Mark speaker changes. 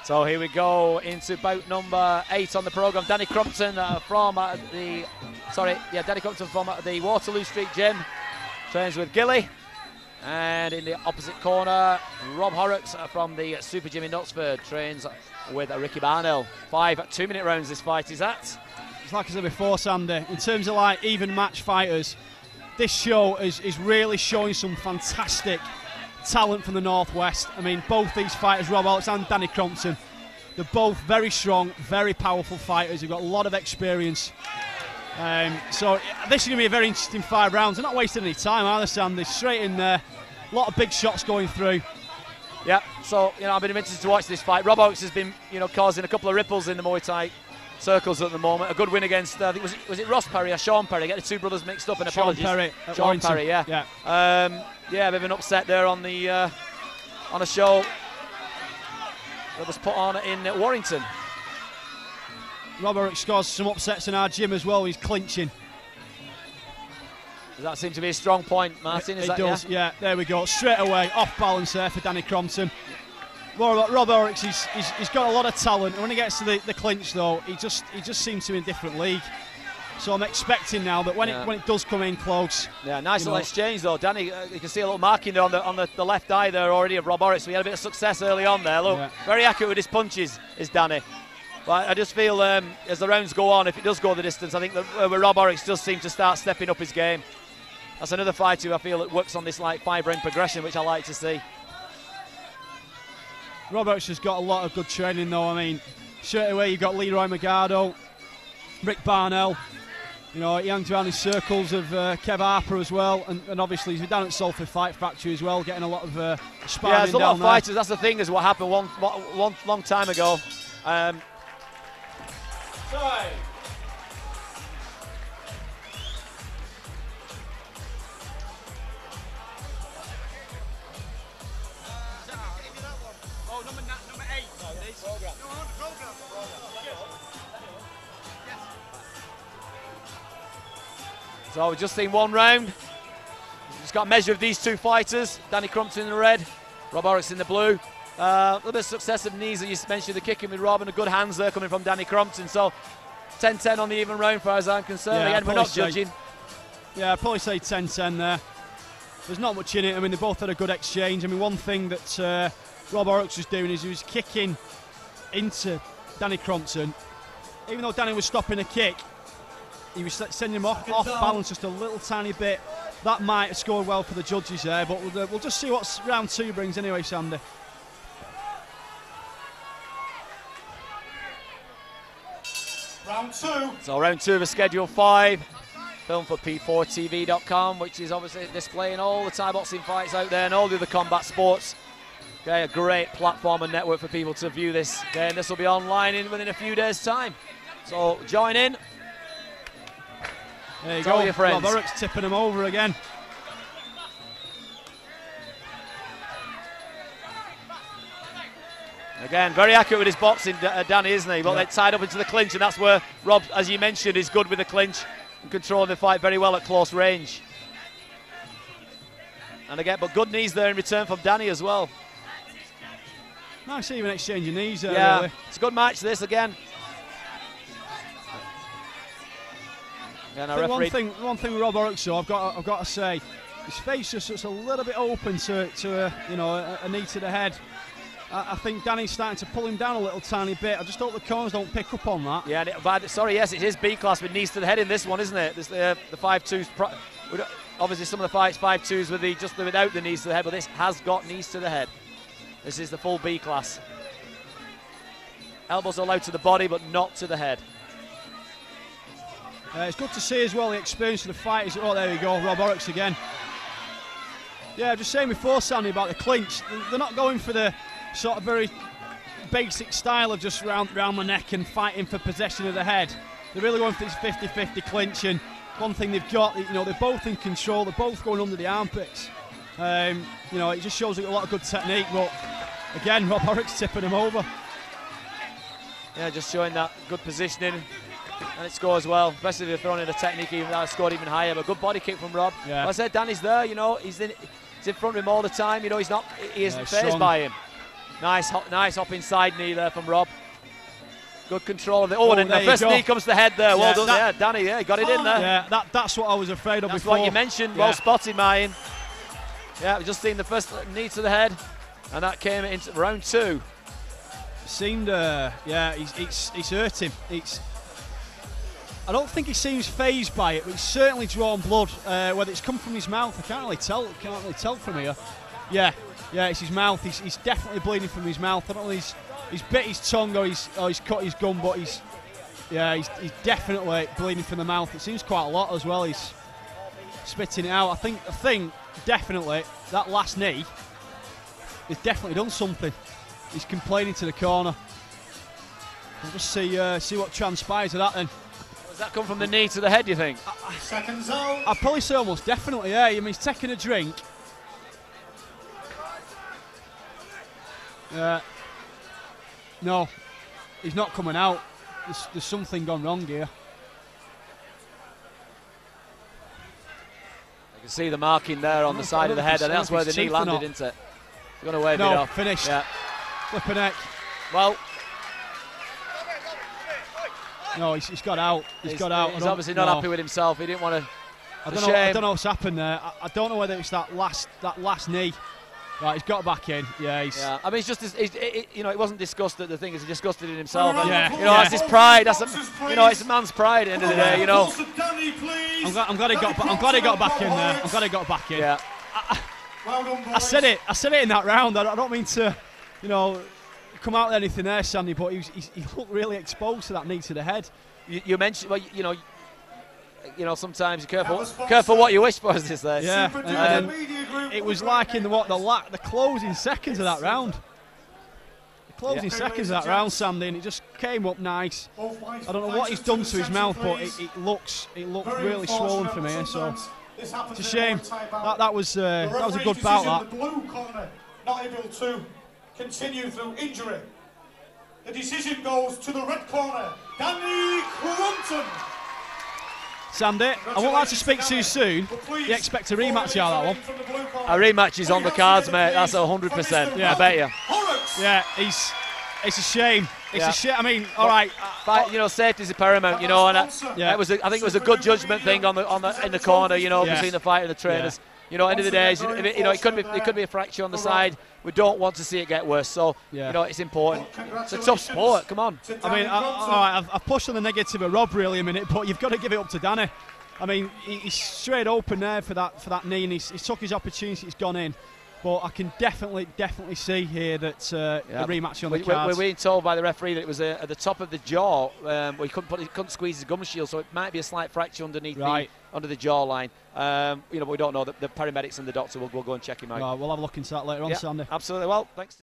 Speaker 1: So here we go into bout number 8 on the programme. Danny Crompton Danny Crompton from the Waterloo Street Gym trains with Gilly. And in the opposite corner, Rob Horrocks from the Super Gym in Knutsford trains with Ricky Barnell. 5 2-minute rounds this fight is at.
Speaker 2: It's like I said before, Sandy, in terms of like even match fighters, this show is really showing some fantastic talent from the Northwest. I mean, both these fighters, Rob Horrocks and Danny Crompton, they're both very strong, very powerful fighters. They've got a lot of experience. So this is going to be a very interesting 5 rounds. They're not wasting any time, are they, Sam? They're straight in there. A lot of big shots going through.
Speaker 1: Yeah, so, I've been interested to watch this fight. Rob Horrocks has been, causing a couple of ripples in the Muay Thai circles at the moment. A good win against, I think, was it Ross Perry or Sean Perry? Get the two brothers mixed up, and apologies. Sean Perry, yeah. A bit of an upset there on the on a show that was put on in Warrington.
Speaker 2: Rob Horrocks scores some upsets in our gym as well. He's clinching.
Speaker 1: Does that seem to be a strong point, Martin?
Speaker 2: It does, yeah. There we go. Straight away, off balance there for Danny Crompton. Rob Horrocks, he's got a lot of talent. And when he gets to the clinch, though, he just seems to be in a different league. So I'm expecting now that when it does come in close.
Speaker 1: Yeah, nice little exchange though, Danny. You can see a little marking there on the left eye there already of Rob Horrocks. So he had a bit of success early on there. Look, very accurate with his punches is Danny. But I just feel as the rounds go on, if it does go the distance, I think that Rob Horrocks does seem to start stepping up his game. That's another fighter who I feel that works on this like 5-round progression, which I like to see.
Speaker 2: Rob Horrocks has got a lot of good training though. I mean, straight away you've got Leroy Magado, Rick Barnell. He hangs around in circles of Kev Harper as well, and obviously he's down at Salford Fight Factory as well, getting a lot of sparring.
Speaker 1: Yeah, there's a lot of fighters. That's the thing, is what happened one long time ago. Sorry. So we've just seen one round. Just got a measure of these two fighters. Danny Crompton in the red, Rob Horrocks in the blue. A little bit of successive knees that you mentioned, the kicking with Rob, and a good hands there coming from Danny Crompton. So 10-10 on the even round, far as I'm concerned.
Speaker 2: Yeah,
Speaker 1: again, we're not judging.
Speaker 2: Yeah, I'd probably say 10-10 there. There's not much in it. I mean, they both had a good exchange. I mean, one thing that Rob Horrocks was doing is he was kicking into Danny Crompton. Even though Danny was stopping a kick, he was sending him off balance just a little tiny bit. That might have scored well for the judges there, but we'll just see what round 2 brings anyway, Sandy.
Speaker 3: Round 2.
Speaker 1: So round 2 of a Schedule 5, filmed for P4TV.com, which is obviously displaying all the Thai boxing fights out there and all the other combat sports. Okay, a great platform and network for people to view this. Okay, and this will be online within a few days' time. So join in.
Speaker 2: There you
Speaker 1: Tell
Speaker 2: go,
Speaker 1: your friends.
Speaker 2: Rob Horrocks tipping him over again.
Speaker 1: Again, very accurate with his boxing, Danny, isn't he? But they're tied up into the clinch, and that's where Rob, as you mentioned, is good with the clinch and controlling the fight very well at close range. And again, but good knees there in return from Danny as well.
Speaker 2: Nice even exchange of knees there,
Speaker 1: yeah,
Speaker 2: really.
Speaker 1: It's a good match, this, again.
Speaker 2: One thing with Rob Horrocks, though, I've got to say, his face just looks a little bit open to a knee to the head. I think Danny's starting to pull him down a little tiny bit. I just hope the corners don't pick up on that.
Speaker 1: Yeah, yes, it is B class with knees to the head in this one, isn't it? This, the 5-2s. Obviously, some of the fights 5-2s with without the knees to the head, but this has got knees to the head. This is the full B class. Elbows are allowed to the body, but not to the head.
Speaker 2: It's good to see as well the experience of the fighters. Oh, there we go, Rob Horrocks again. Yeah, just saying before, Sandy, about the clinch. They're not going for the sort of very basic style of just round the neck and fighting for possession of the head. They're really going for this 50-50 clinch, and one thing they've got, they're both in control. They're both going under the armpits. It just shows a lot of good technique. But again, Rob Horrocks tipping him over.
Speaker 1: Yeah, just showing that good positioning. And it scores well, especially if you're throwing in a technique that scored even higher. But good body kick from Rob.
Speaker 2: Yeah.
Speaker 1: Like I said, Danny's there, he's in front of him all the time. He isn't phased by him. Nice hopping side knee there from Rob. Good control of it. Oh, and the first knee comes to the head there. Well done, yeah, Danny. Yeah, got it in there.
Speaker 2: Yeah, that's what I was afraid of before.
Speaker 1: That's what you mentioned. Well spotted, Mayan. Yeah, we've just seen the first knee to the head, and that came into round 2.
Speaker 2: Seemed, it's hurt him. I don't think he seems phased by it, but he's certainly drawn blood. Whether it's come from his mouth, I can't really tell from here. Yeah, it's his mouth. He's definitely bleeding from his mouth. I don't know if he's bit his tongue or he's cut his gum, but he's definitely bleeding from the mouth. It seems quite a lot as well. He's spitting it out. I think definitely that last knee has definitely done something. He's complaining to the corner. We'll just see what transpires of that then.
Speaker 1: Does that come from the knee to the head, do you think?
Speaker 3: Seconds out.
Speaker 2: I'd probably say almost definitely, yeah. I mean, he's taking a drink. No, he's not coming out. There's something gone wrong here.
Speaker 1: You can see the marking there on the side of the head, and that's where the knee landed, isn't it? You're going to wave it off.
Speaker 2: Finished.
Speaker 1: Yeah.
Speaker 2: Flip a neck.
Speaker 1: Well,
Speaker 2: no, he's got out. He's got out.
Speaker 1: He's obviously not happy with himself. He didn't want to.
Speaker 2: I don't know what's happened there. I don't know whether it's that last knee. Right, he's got back in. Yeah,
Speaker 1: yeah. I mean, it's just it wasn't disgusted. The thing is, he disgusted in himself. And,
Speaker 2: yeah.
Speaker 1: That's his pride. That's it's a man's pride at the end of the day.
Speaker 2: I'm glad he got back in there. I'm glad he got back in.
Speaker 1: Yeah.
Speaker 2: I said it in that round. I don't mean to, come out with anything there, Sandy. But he looked really exposed to that knee to the head.
Speaker 1: You mentioned, well, sometimes you're careful what you wish for, as they say.
Speaker 2: Yeah. It was like in the closing seconds of that round. The closing seconds of that round, Sandy, and it just came up nice. I don't know what he's done to his mouth, but it looks really swollen from here. So it's a shame. That was a good bout. That.
Speaker 3: The blue corner not able to continue through injury. The decision goes to the red corner, Danny Crompton.
Speaker 2: Sandy, I won't like to speak too soon. You expect a rematch out of that one?
Speaker 1: A rematch is on the cards, mate. That's 100%. Yeah. I bet you.
Speaker 3: Horrocks.
Speaker 2: Yeah, it's a shame. It's a shame. I mean, all right.
Speaker 1: Safety is paramount. And I think it was a good judgment thing in the corner. Between the fighter and the trainers. End of the day, it could be a fracture on the side. We don't want to see it get worse. So it's important. It's a tough sport. Come on.
Speaker 2: I mean, all right. I've pushed on the negative of Rob really a minute, but you've got to give it up to Danny. I mean, he's straight open there for that knee, and he's took his opportunity. He's gone in. But I can definitely see here that the rematch on the cards.
Speaker 1: We're being told by the referee that it was at the top of the jaw where he couldn't squeeze his gum shield, so it might be a slight fracture underneath under the jawline. But we don't know. The paramedics and the doctor will go and check him out.
Speaker 2: We'll have a look into that later on, Sandy.
Speaker 1: Absolutely. Well, thanks.